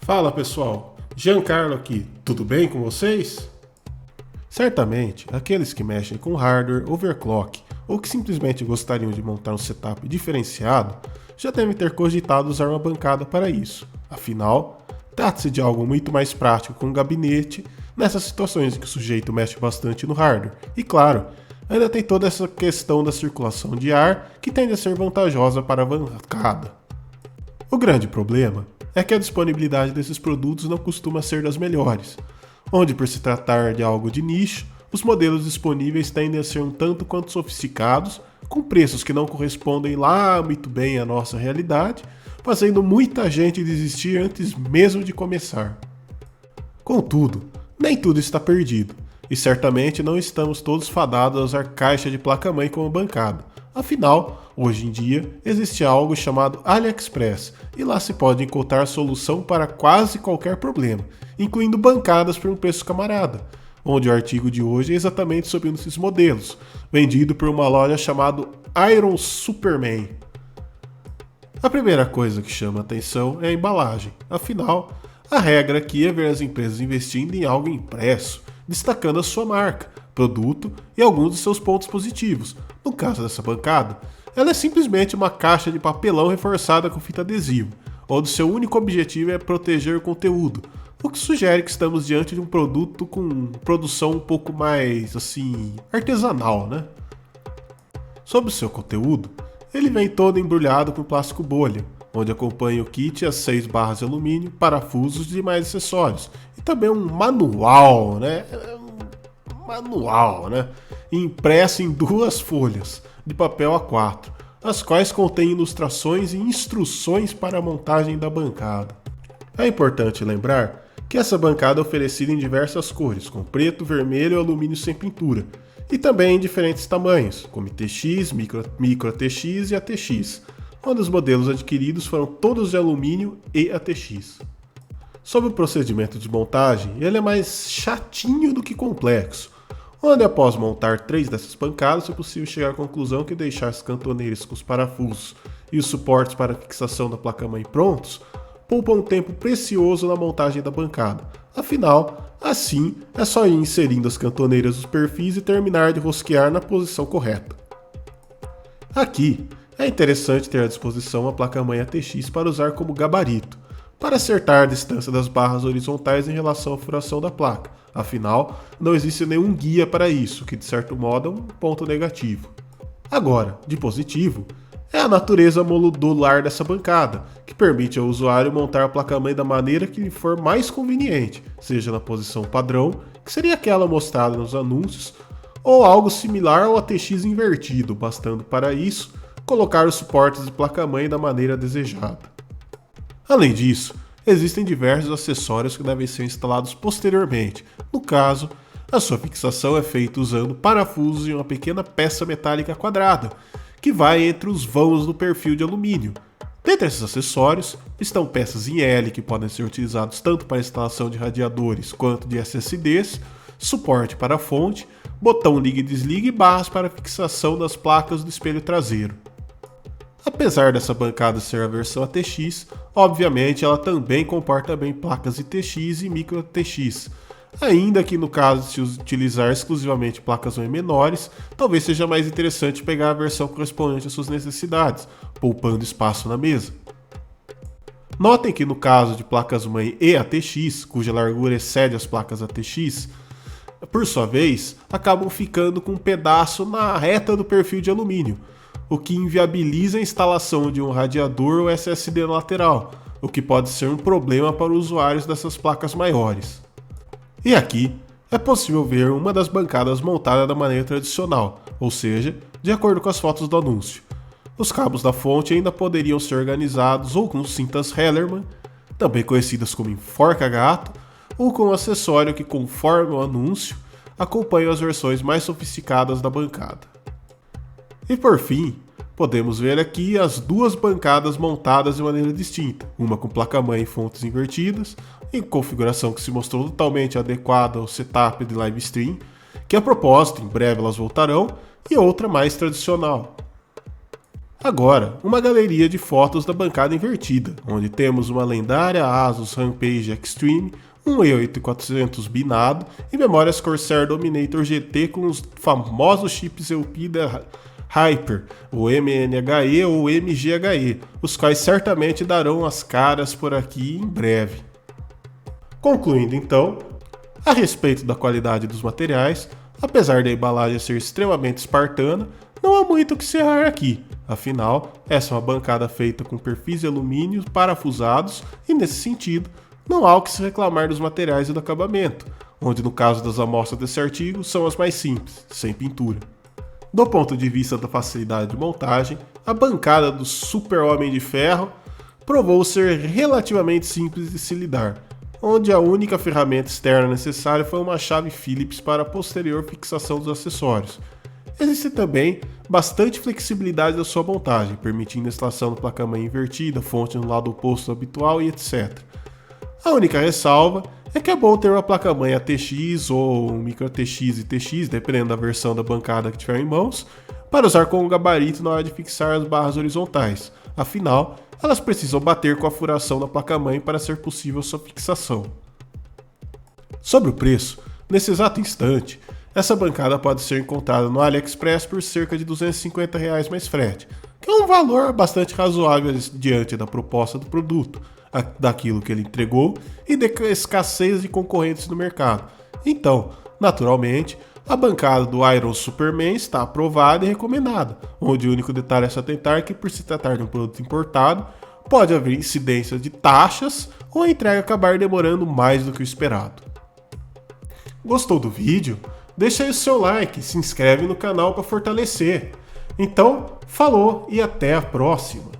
Fala pessoal, Giancarlo aqui, tudo bem com vocês? Certamente, aqueles que mexem com hardware, overclock ou que simplesmente gostariam de montar um setup diferenciado já devem ter cogitado usar uma bancada para isso. Afinal, trata-se de algo muito mais prático que um gabinete nessas situações em que o sujeito mexe bastante no hardware. E claro, ainda tem toda essa questão da circulação de ar que tende a ser vantajosa para a bancada. O grande problema é que a disponibilidade desses produtos não costuma ser das melhores, onde, por se tratar de algo de nicho, os modelos disponíveis tendem a ser um tanto quanto sofisticados, com preços que não correspondem lá muito bem à nossa realidade, fazendo muita gente desistir antes mesmo de começar. Contudo, nem tudo está perdido, e certamente não estamos todos fadados a usar caixa de placa-mãe como bancada. Afinal, hoje em dia, existe algo chamado AliExpress, e lá se pode encontrar solução para quase qualquer problema, incluindo bancadas por um preço camarada, onde o artigo de hoje é exatamente sobre um desses modelos, vendido por uma loja chamada Iron Superman. A primeira coisa que chama a atenção é a embalagem, afinal, a regra aqui é ver as empresas investindo em algo impresso, destacando a sua marca, produto e alguns de seus pontos positivos. No caso dessa bancada, ela é simplesmente uma caixa de papelão reforçada com fita adesiva, onde seu único objetivo é proteger o conteúdo, o que sugere que estamos diante de um produto com produção um pouco mais, artesanal, né? Sobre o seu conteúdo, ele vem todo embrulhado com plástico bolha, onde acompanha o kit as 6 barras de alumínio, parafusos e mais acessórios, e também um manual, impresso em 2 folhas de papel A4, as quais contêm ilustrações e instruções para a montagem da bancada. É importante lembrar que essa bancada é oferecida em diversas cores, com preto, vermelho e alumínio sem pintura, e também em diferentes tamanhos, como TX, micro ATX e ATX, onde os modelos adquiridos foram todos de alumínio e ATX. Sobre o procedimento de montagem, ele é mais chatinho do que complexo, onde após montar 3 dessas bancadas é possível chegar à conclusão que deixar as cantoneiras com os parafusos e os suportes para fixação da placa-mãe prontos poupa um tempo precioso na montagem da bancada. Afinal, assim é só ir inserindo as cantoneiras dos perfis e terminar de rosquear na posição correta. Aqui é interessante ter à disposição a placa-mãe ATX para usar como gabarito, para acertar a distância das barras horizontais em relação à furação da placa. Afinal, não existe nenhum guia para isso, que de certo modo é um ponto negativo. Agora, de positivo, é a natureza modular dessa bancada, que permite ao usuário montar a placa-mãe da maneira que lhe for mais conveniente, seja na posição padrão, que seria aquela mostrada nos anúncios, ou algo similar ao ATX invertido, bastando para isso colocar os suportes de placa-mãe da maneira desejada. Além disso, existem diversos acessórios que devem ser instalados posteriormente. No caso, a sua fixação é feita usando parafusos e uma pequena peça metálica quadrada, que vai entre os vãos do perfil de alumínio. Dentre esses acessórios estão peças em L que podem ser utilizados tanto para instalação de radiadores quanto de SSDs, suporte para a fonte, botão liga e desliga e barras para fixação das placas do espelho traseiro. Apesar dessa bancada ser a versão ATX, obviamente ela também comporta bem placas ITX e micro ATX, ainda que no caso de se utilizar exclusivamente placas mãe menores, talvez seja mais interessante pegar a versão correspondente às suas necessidades, poupando espaço na mesa. Notem que no caso de placas mãe e ATX, cuja largura excede as placas ATX, por sua vez, acabam ficando com um pedaço na reta do perfil de alumínio, o que inviabiliza a instalação de um radiador ou SSD na lateral, o que pode ser um problema para os usuários dessas placas maiores. E aqui é possível ver uma das bancadas montada da maneira tradicional, ou seja, de acordo com as fotos do anúncio. Os cabos da fonte ainda poderiam ser organizados ou com cintas Hellerman, também conhecidas como enforca-gato, ou com um acessório que, conforme o anúncio, acompanha as versões mais sofisticadas da bancada. E por fim, podemos ver aqui as 2 bancadas montadas de maneira distinta, uma com placa-mãe e fontes invertidas, em configuração que se mostrou totalmente adequada ao setup de live stream, que a propósito, em breve elas voltarão, e outra mais tradicional. Agora, uma galeria de fotos da bancada invertida, onde temos uma lendária Asus Rampage Extreme, um E8400 binado e memórias Corsair Dominator GT com os famosos chips EUP da Hyper, o MNHE ou MGHE, os quais certamente darão as caras por aqui em breve. Concluindo então, a respeito da qualidade dos materiais, apesar da embalagem ser extremamente espartana, não há muito o que se errar aqui. Afinal, essa é uma bancada feita com perfis de alumínio parafusados e, nesse sentido, não há o que se reclamar dos materiais e do acabamento, onde no caso das amostras desse artigo são as mais simples, sem pintura. Do ponto de vista da facilidade de montagem, a bancada do Super Homem de Ferro provou ser relativamente simples de se lidar, onde a única ferramenta externa necessária foi uma chave Phillips para a posterior fixação dos acessórios. Existe também bastante flexibilidade da sua montagem, permitindo a instalação da placa-mãe invertida, fonte no lado oposto do habitual e etc. A única ressalva é que é bom ter uma placa-mãe ATX ou um micro ATX e TX, dependendo da versão da bancada que tiver em mãos, para usar como gabarito na hora de fixar as barras horizontais. Afinal, elas precisam bater com a furação da placa-mãe para ser possível sua fixação. Sobre o preço, nesse exato instante, essa bancada pode ser encontrada no AliExpress por cerca de R$ 250 mais frete, que é um valor bastante razoável diante da proposta do produto, daquilo que ele entregou e da escassez de concorrentes no mercado. Então, naturalmente, a bancada do Iron Superman está aprovada e recomendada, onde o único detalhe a se atentar é que, por se tratar de um produto importado, pode haver incidência de taxas ou a entrega acabar demorando mais do que o esperado. Gostou do vídeo? Deixa aí o seu like, se inscreve no canal para fortalecer. Então, falou e até a próxima!